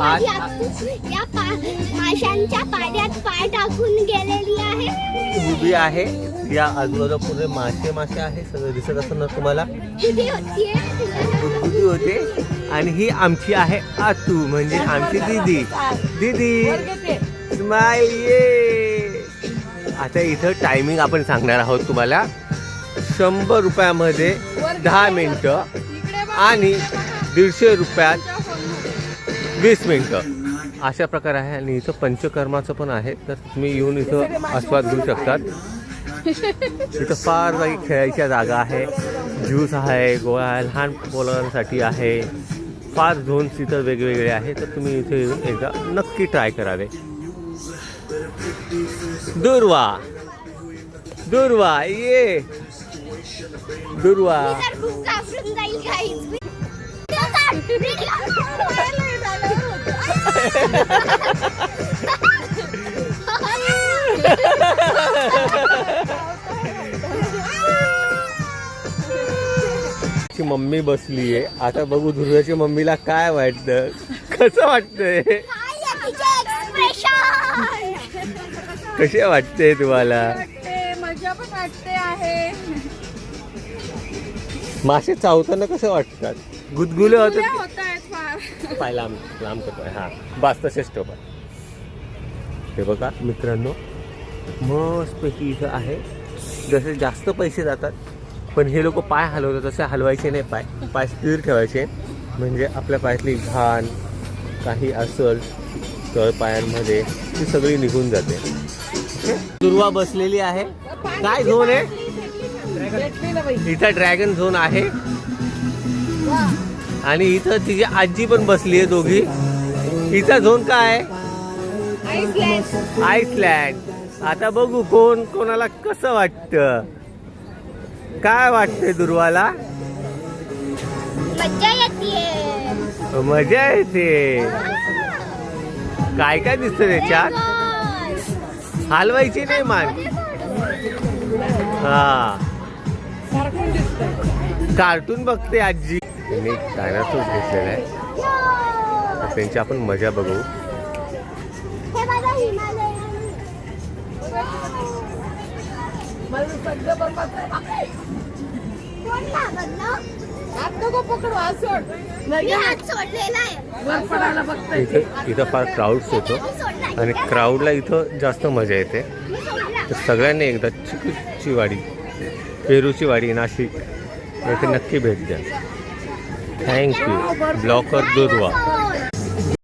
माझी आत्तू या माशांच्या पाण्यात पाय टाकून गेलेली आहे. उभी आहे. या आजूबाजूला पुढे मासे आहे. सगळं दिसत असं ना तुम्हाला. दुधी होते. आणि ही आमची आहे आतू, म्हणजे आमची दीदी स्माईल ये. आता इथं टायमिंग आपण सांगणार आहोत तुम्हाला. 100 रुपयामध्ये 10 मिनिटं आणि 150 रुपयात 20 मिनिटं अशा प्रकार आहे. आणि इथं पंचकर्माचं पण आहे, तर तुम्ही येऊन इथं आस्वाद घेऊ शकतात. इथं फार काही खेळायच्या जागा आहे, ज्यूस आहे, गोळा लहान मुलांसाठी आहे. फार झोन्स इथं वेगवेगळे आहे, तर तुम्ही इथे येऊन एकदा नक्की ट्राय करावे. दुर्वा ये दुर्वा. मम्मी बसली आहे. आता बघू दुर्गाच्या मम्मीला काय वाटतं, कसं वाटतंय, कसे वाटते तुम्हाला? मजा पण वाटते आहे. मासे चावताना कसं वाटतात? गुदगुले होत पाय लांब करतोय. हा बस तसेच टोपा. हे बघा मित्रांनो, मस्तपैकी इथं आहे. जसे जास्त पैसे जातात, पण हे लोक पाय हलवतात, तसे हलवायचे नाही. पाय स्थिर ठेवायचे, म्हणजे आपल्या पायातली घाण काही असल तर पायांमध्ये ती सगळी निघून जाते. दुर्वा बसलेली आहे. काय झोन आहे इथं? ड्रॅगन झोन आहे. आणि इथं तिची आजी पण बसली आहे, दोघी. इथं झोन काय आहे? आईसलँड. आता बघू कोणाला कसं वाटतं. काय वाटतंय दुर्वाला? मजा येते. काय काय दिसतं त्याच्यात? हलवायची नाही मान. हा कार्टून बघते आजी. त्यांनी डायनासोर घेतलेला आहे, त्यांची आपण मजा बघू. इथं फार क्राऊड्स होतो, आणि क्राऊडला इथं जास्त मजा येते. तर सगळ्यांनी एकदा चिकूची वाडी, पेरूची वाडी, नाशिक येथे नक्की भेट द्या. थँक्यू. ब्लॉकर दुर्वा.